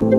Now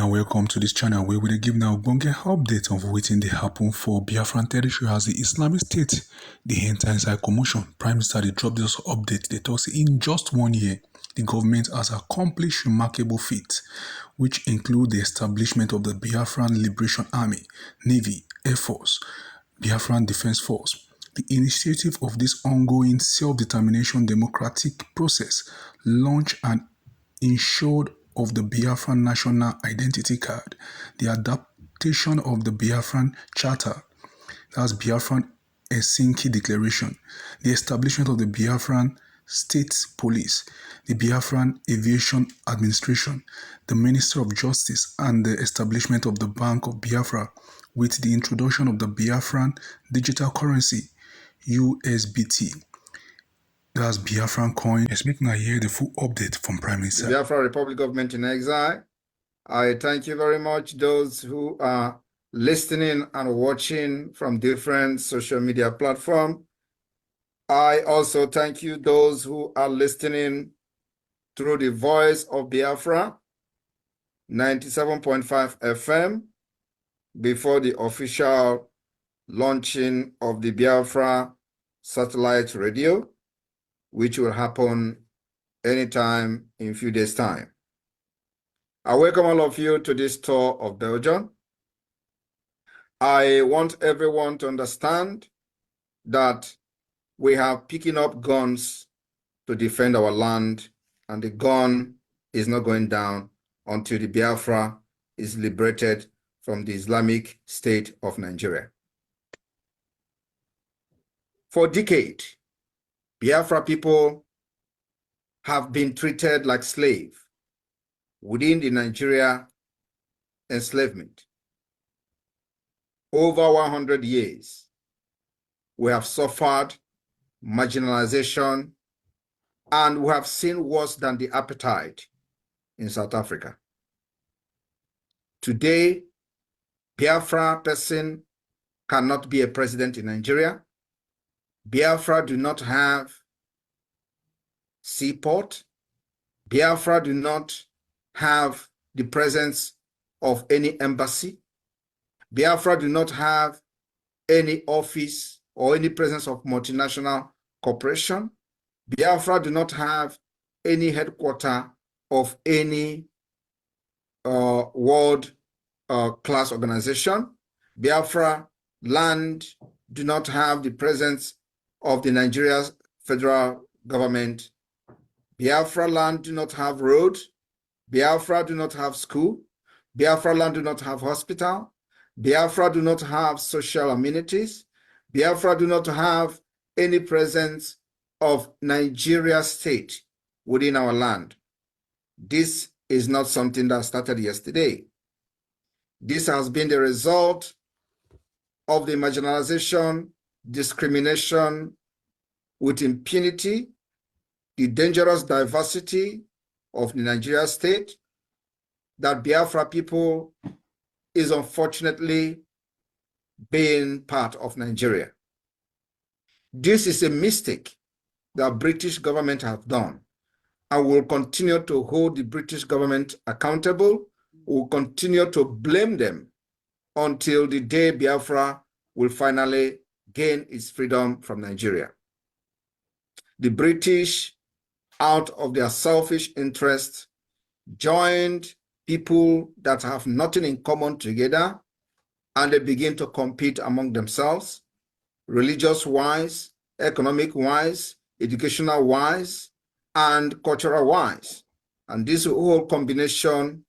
welcome to this channel where we give now bonge update of waiting they happen for Biafran territory as the Islamic State the enter inside commotion. Prime Minister they drop this update. They talk say in just 1 year the government has accomplished remarkable feats, which include the establishment of the Biafran Liberation Army, Navy, Air Force, Biafran Defense Force. The initiative of this ongoing self-determination democratic process launched and ensured of the Biafran National Identity Card, the adaptation of the Biafran Charter, that's Biafran Helsinki Declaration, the establishment of the Biafran State Police, the Biafran Aviation Administration, the Minister of Justice, and the establishment of the Bank of Biafra with the introduction of the Biafran Digital Currency, USBT. That's Biafran coin. Let's make now hear the full update from Prime Minister. Biafra Republic Government in Exile. I thank you very much, those who are listening and watching from different social media platforms. I also thank you, those who are listening through the voice of Biafra, 97.5 FM, before the official launching of the Biafra satellite radio, which will happen anytime in a few days' time. I welcome all of you to this tour of Belgium. I want everyone to understand that we have picking up guns to defend our land, and the gun is not going down until the Biafra is liberated from the Islamic State of Nigeria. For decades, Biafra people have been treated like slaves within the Nigeria enslavement. Over 100 years, we have suffered marginalization, and we have seen worse than the apartheid in South Africa. Today, Biafra person cannot be a president in Nigeria. Biafra do not have seaport. Biafra do not have the presence of any embassy. Biafra do not have any office or any presence of multinational corporation. Biafra do not have any headquarters of any world class organization. Biafra land do not have the presence of the Nigeria federal government. Biafra land do not have road. Biafra do not have school. Biafra land do not have hospital. Biafra do not have social amenities. Biafra do not have any presence of Nigeria state within our land. This is not something that started yesterday. This has been the result of the marginalization, discrimination with impunity, the dangerous diversity of the Nigeria state that Biafra people is unfortunately being part of Nigeria. This is a mistake that British government have done, and will continue to hold the British government accountable. Will continue to blame them until the day Biafra will finally gain its freedom from Nigeria. The British, out of their selfish interest, joined people that have nothing in common together, and they begin to compete among themselves, religious-wise, economic-wise, educational-wise, and cultural-wise. And this whole combination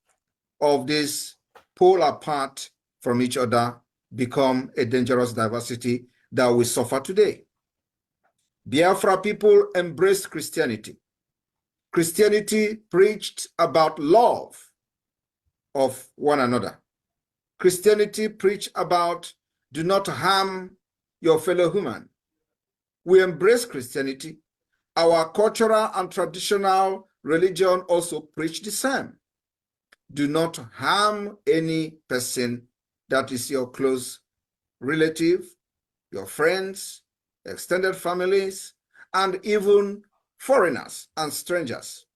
of this pull apart from each other become a dangerous diversity that we suffer today. Biafra people embraced Christianity. Christianity preached about love of one another. Christianity preached about do not harm your fellow human. We embrace Christianity. Our cultural and traditional religion also preach the same. Do not harm any person that is your close relative, your friends, extended families, and even foreigners, and strangers.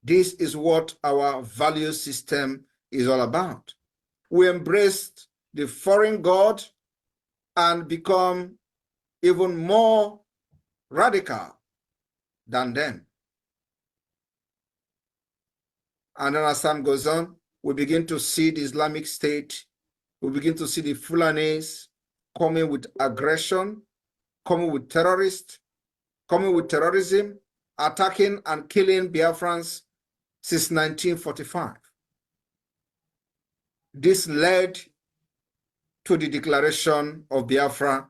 This is what our value system is all about. We embraced the foreign god and become even more radical than them. And then as time goes on, we begin to see the Islamic State, we begin to see the Fulanis coming with aggression, coming with terrorists, coming with terrorism, attacking and killing Biafrans since 1945. This led to the declaration of Biafra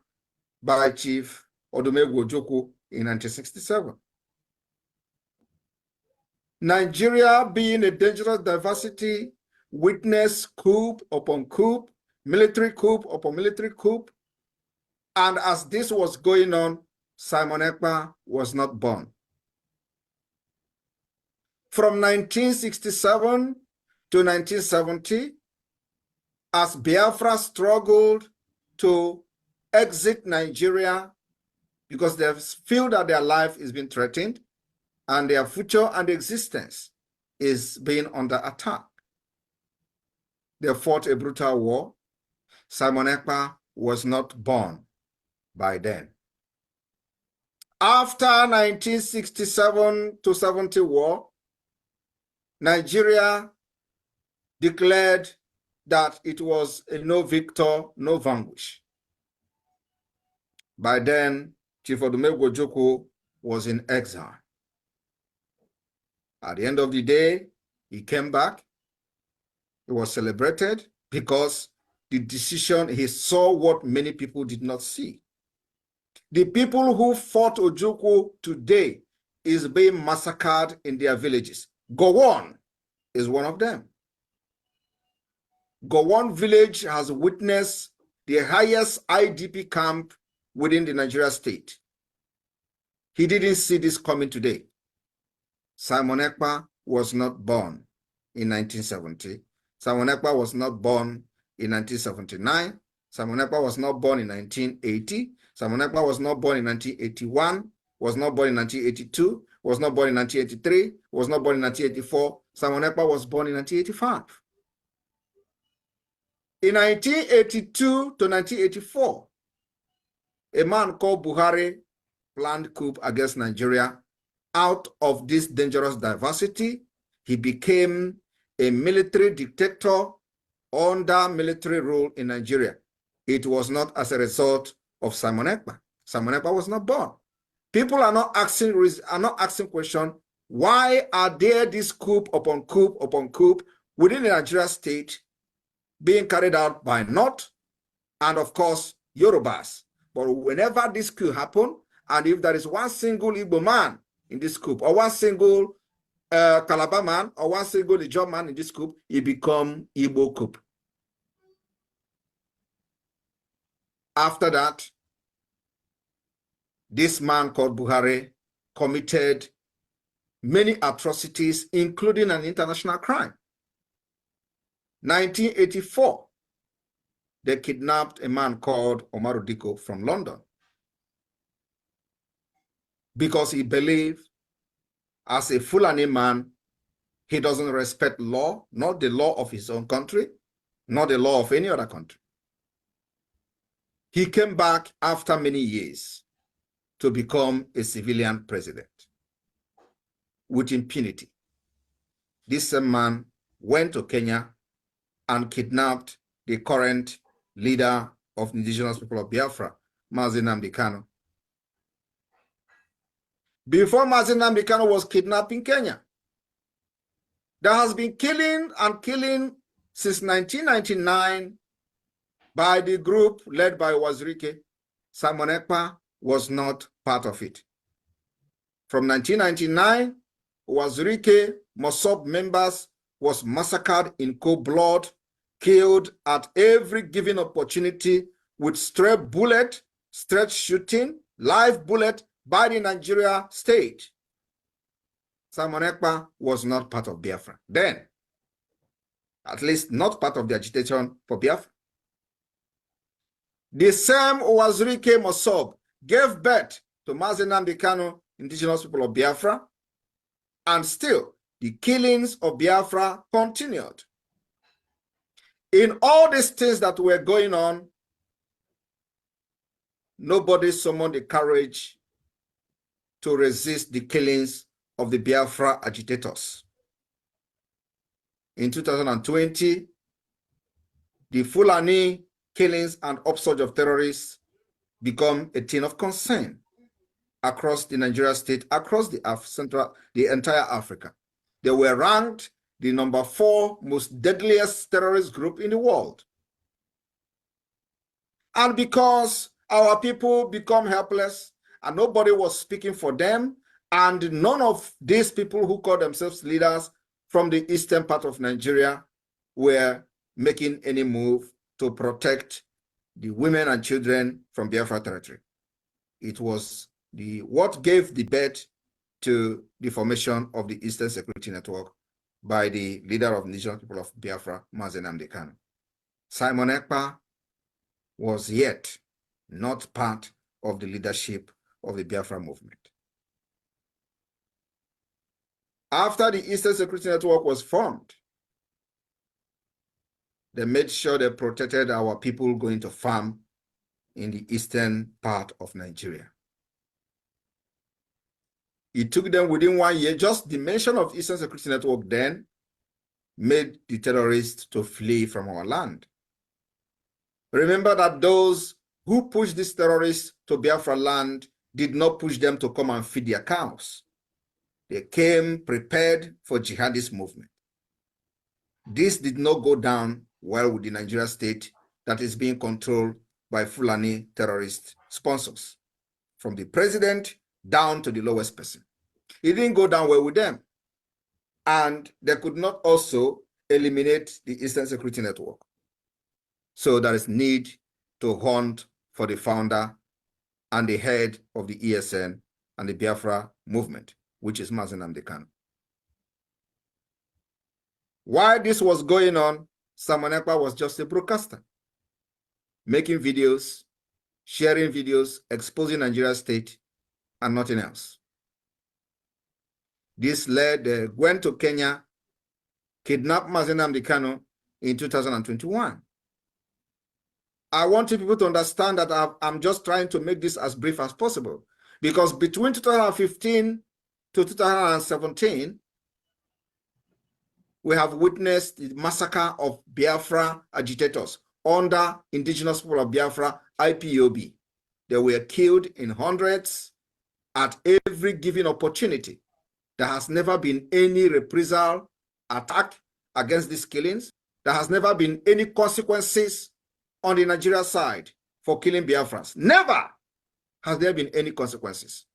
by Chief Odumegwu Ojukwu in 1967. Nigeria, being a dangerous diversity, witnessed coup upon coup, military coup upon military coup. And as this was going on, Simon Ekpa was not born. From 1967 to 1970, as Biafra struggled to exit Nigeria because they feel that their life is being threatened and their future and existence is being under attack. They fought a brutal war. Simon Ekpa was not born by then. After 1967 to 70 war, Nigeria declared that it was a no victor, no vanquish. By then, Chief Odumegwu Ojukwu was in exile. At the end of the day, he came back. He was celebrated because the decision, he saw what many people did not see. The people who fought Ojukwu today is being massacred in their villages. Gowon is one of them. Gowon village has witnessed the highest IDP camp within the Nigeria state. He didn't see this coming today. Simon Ekpa was not born in 1970. Simon Ekpa was not born in 1979. Simon Ekpa was not born in 1980. Simon Ekpa was not born in 1981, was not born in 1982, was not born in 1983, was not born in 1984. Simon Ekpa was born in 1985. In 1982 to 1984, a man called Buhari planned coup against Nigeria. Out of this dangerous diversity, he became a military dictator under military rule in Nigeria. It was not as a result of Simon Ekpa. Simon Ekpa was not born. People are not asking question, why are there this coup upon coup upon coup within the Nigeria state being carried out by North and of course Yorubas? But whenever this coup happens, and if there is one single Igbo man in this coup, or one single Calabar man, or one single Ijaw man in this coup, it becomes Igbo coup. After that, this man called Buhari committed many atrocities, including an international crime. 1984, they kidnapped a man called Omar Diko from London because he believed, as a Fulani man, he doesn't respect law, not the law of his own country, not the law of any other country. He came back after many years to become a civilian president with impunity. This same man went to Kenya and kidnapped the current leader of the indigenous people of Biafra, Mazi Nnamdi Kanu. Before Mazi Nnamdi Kanu was kidnapped in Kenya, there has been killing and killing since 1999 by the group led by Wazirike. Simon Ekpa was not part of it. From 1999, Wazirike Mossop members was massacred in cold blood, killed at every given opportunity with stray bullet, straight shooting, live bullet by the Nigeria state. Simon Ekpa was not part of Biafra then, at least not part of the agitation for Biafra. The same Wazirike Mossop gave birth to Mazi Nnamdi Kanu indigenous people of Biafra, and still the killings of Biafra continued. In all these things that were going on, nobody summoned the courage to resist the killings of the Biafra agitators. In 2020, the Fulani killings and upsurge of terrorists become a thing of concern across the Nigeria state, across the entire Africa. They were ranked the number 4 most deadliest terrorist group in the world. And because our people become helpless and nobody was speaking for them, and none of these people who call themselves leaders from the eastern part of Nigeria were making any move to protect the women and children from Biafra territory. It was what gave the birth to the formation of the Eastern Security Network by the leader of the indigenous people of Biafra, Mazi Nnamdi Kanu. Simon Ekpa was yet not part of the leadership of the Biafra movement. After the Eastern Security Network was formed, they made sure they protected our people going to farm in the eastern part of Nigeria. It took them within 1 year, just the mention of Eastern Security Network then made the terrorists to flee from our land. Remember that those who pushed these terrorists to Biafra land did not push them to come and feed their cows. They came prepared for jihadist movement. This did not go down well with the Nigeria state that is being controlled by Fulani terrorist sponsors, from the president down to the lowest person. It didn't go down well with them. And they could not also eliminate the Eastern Security Network. So there is need to hunt for the founder and the head of the ESN and the Biafra movement, which is Mazi Nnamdi Kanu. While this was going on, Simon Ekpa was just a broadcaster, making videos, sharing videos, exposing Nigeria state, and nothing else. This led, went to Kenya, kidnapped Mazi Nnamdi Kanu in 2021. I want people to understand that I'm just trying to make this as brief as possible, because between 2015 to 2017, we have witnessed the massacre of Biafra agitators under indigenous people of Biafra, IPOB. They were killed in hundreds at every given opportunity. There has never been any reprisal attack against these killings. There has never been any consequences on the Nigeria side for killing Biafrans. Never has there been any consequences.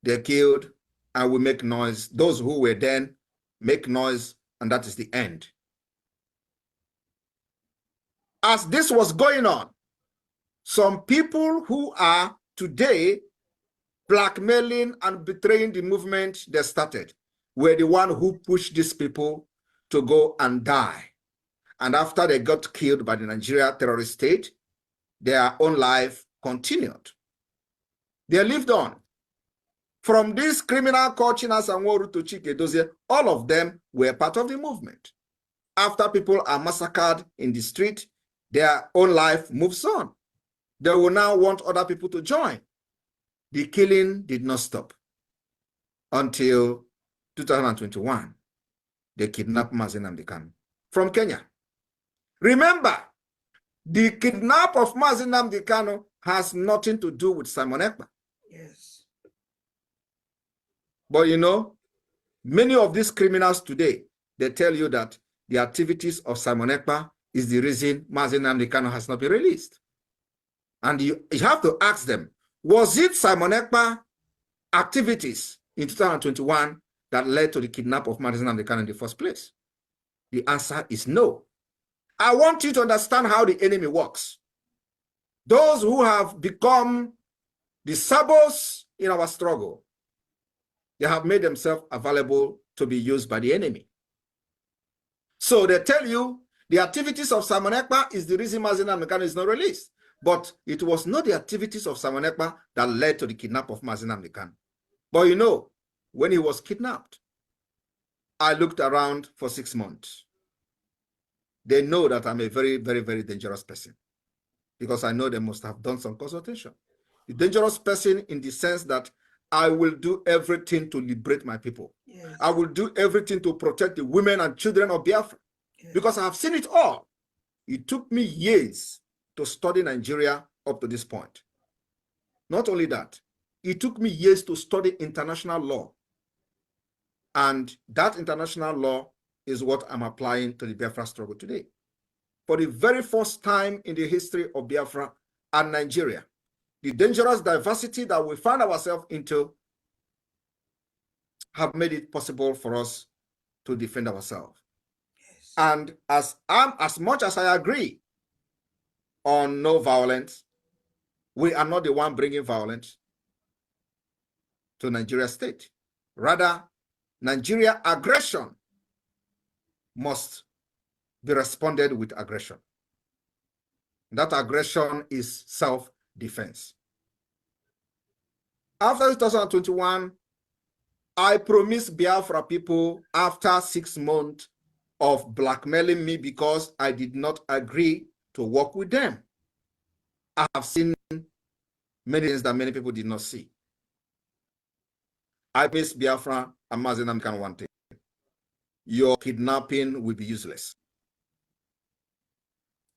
They're killed and we make noise. Those who were then make noise, and that is the end. As this was going on, some people who are today blackmailing and betraying the movement they started were the one who pushed these people to go and die. And after they got killed by the Nigeria terrorist state, their own life continued. They lived on. From this criminal called Chinasa Nworu to Chike Dozie, all of them were part of the movement. After people are massacred in the street, their own life moves on. They will now want other people to join. The killing did not stop until 2021. They kidnapped Mazi Nnamdi Kanu from Kenya. Remember, the kidnap of Mazi Nnamdi Kanu has nothing to do with Simon Ekpa. Yes. But you know, many of these criminals today, they tell you that the activities of Simon Ekpa is the reason Mazi Nnamdi Kanu has not been released. And you have to ask them, was it Simon Ekpa activities in 2021 that led to the kidnap of Mazi Nnamdi Kanu in the first place? The answer is no. I want you to understand how the enemy works. Those who have become the sabos in our struggle, they have made themselves available to be used by the enemy. So they tell you the activities of Simon Ekpa is the reason Mazi Nnamdi Kanu is not released. But it was not the activities of Simon Ekpa that led to the kidnapping of Mazi Nnamdi Kanu. But you know, when he was kidnapped, I looked around for 6 months. They know that I'm a very, very, very dangerous person because I know they must have done some consultation. A dangerous person in the sense that I will do everything to liberate my people. Yes. I will do everything to protect the women and children of Biafra, yes, because I have seen it all. It took me years to study Nigeria up to this point. Not only that, it took me years to study international law. And that international law is what I'm applying to the Biafra struggle today. For the very first time in the history of Biafra and Nigeria, the dangerous diversity that we find ourselves into have made it possible for us to defend ourselves. Yes. And as much as I agree on no violence, we are not the one bringing violence to Nigeria state. Rather, Nigeria aggression must be responded with aggression. That aggression is self-defense. After 2021, I promised Biafra people after 6 months of blackmailing me because I did not agree to work with them. I have seen many things that many people did not see. I promised Biafra and Mazi Nnamdi Kanu one thing: your kidnapping will be useless.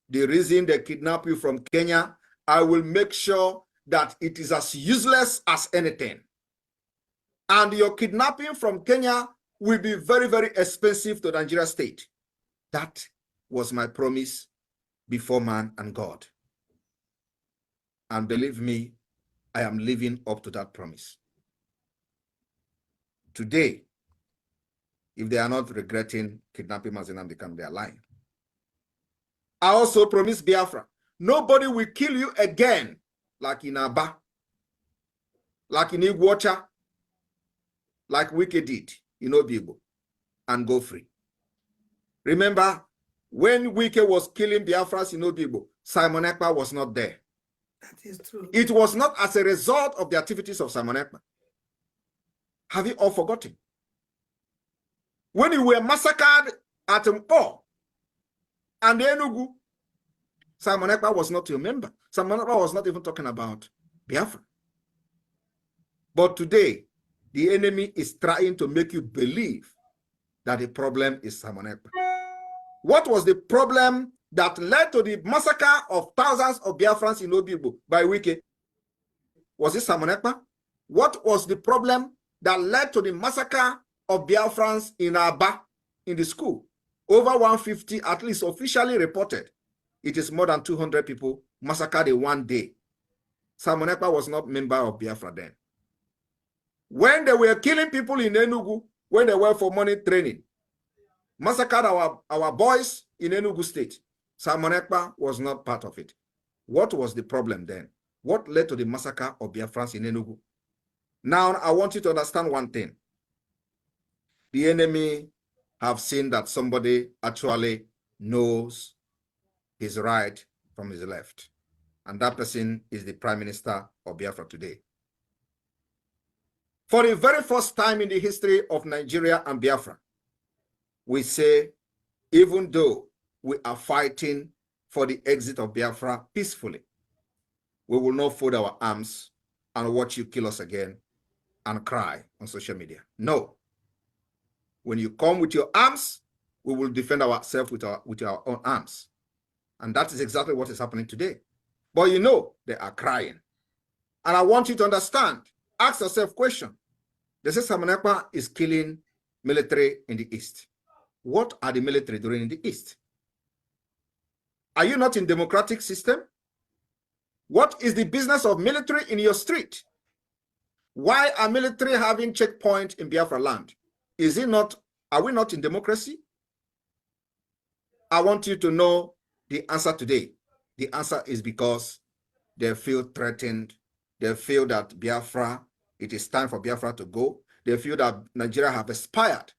The reason they kidnap you from Kenya, I will make sure that it is as useless as anything. And your kidnapping from Kenya will be very, very expensive to Nigeria state. That was my promise before man and God. And believe me, I am living up to that promise. Today, if they are not regretting kidnapping Mazi Nnamdi Kanu, they are lying. I also promise Biafra, nobody will kill you again, like in Aba, like in Iguacha, like Wike did in Obibo, and go free. Remember, when Wike was killing Biafras in Obibo, Simon Ekpa was not there. That is true. It was not as a result of the activities of Simon Ekpa. Have you all forgotten? When you were massacred at Mpo and Enugu, Simon Ekpa was not your member. Simon Ekpa was not even talking about Biafra. But today, the enemy is trying to make you believe that the problem is Simon Ekpa. What was the problem that led to the massacre of thousands of Biafrans in Obibo by Wike? Was it Simon Ekpa? What was the problem that led to the massacre of Biafrans in Aba in the school? Over 150, at least officially reported. It is more than 200 people massacred in one day. Simon Ekpa was not a member of Biafra then. When they were killing people in Enugu, when they were for money training, massacred our boys in Enugu state, Simon Ekpa was not part of it. What was the problem then? What led to the massacre of Biafrans in Enugu? Now, I want you to understand one thing. The enemy have seen that somebody actually knows his right from his left. And that person is the Prime Minister of Biafra today. For the very first time in the history of Nigeria and Biafra, we say, even though we are fighting for the exit of Biafra peacefully, we will not fold our arms and watch you kill us again and cry on social media. No. When you come with your arms, we will defend ourselves with our own arms. And that is exactly what is happening today. But you know, they are crying. And I want you to understand, ask yourself a question. They say Simon Ekpa is killing military in the East. What are the military doing in the East? Are you not in democratic system? What is the business of military in your street? Why are military having checkpoint in Biafra land? Is it not, are we not in democracy? I want you to know the answer today. The answer is because they feel threatened. They feel that Biafra, it is time for Biafra to go. They feel that Nigeria have expired.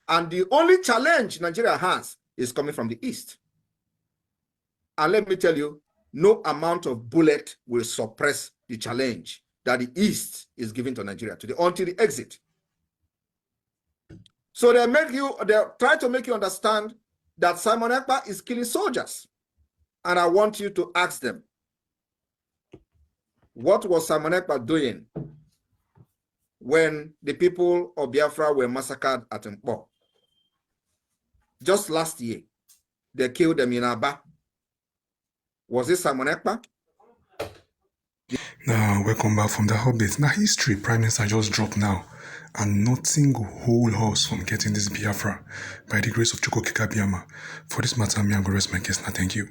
And the only challenge Nigeria has is coming from the East. And let me tell you, no amount of bullet will suppress the challenge that the East is giving to Nigeria until the exit. So they try to make you understand that Simon Ekpa is killing soldiers. And I want you to ask them, what was Simon Ekpa doing when the people of Biafra were massacred at Mpo? Just last year, they killed them in Aba. Was it Simon Ekpa? Now, welcome back from the update. Now, history, Prime Minister just dropped now. And nothing will hold us from getting this Biafra by the grace of Chukwu Kekabiyama. For this matter, me, I'm going to rest my case now. Thank you.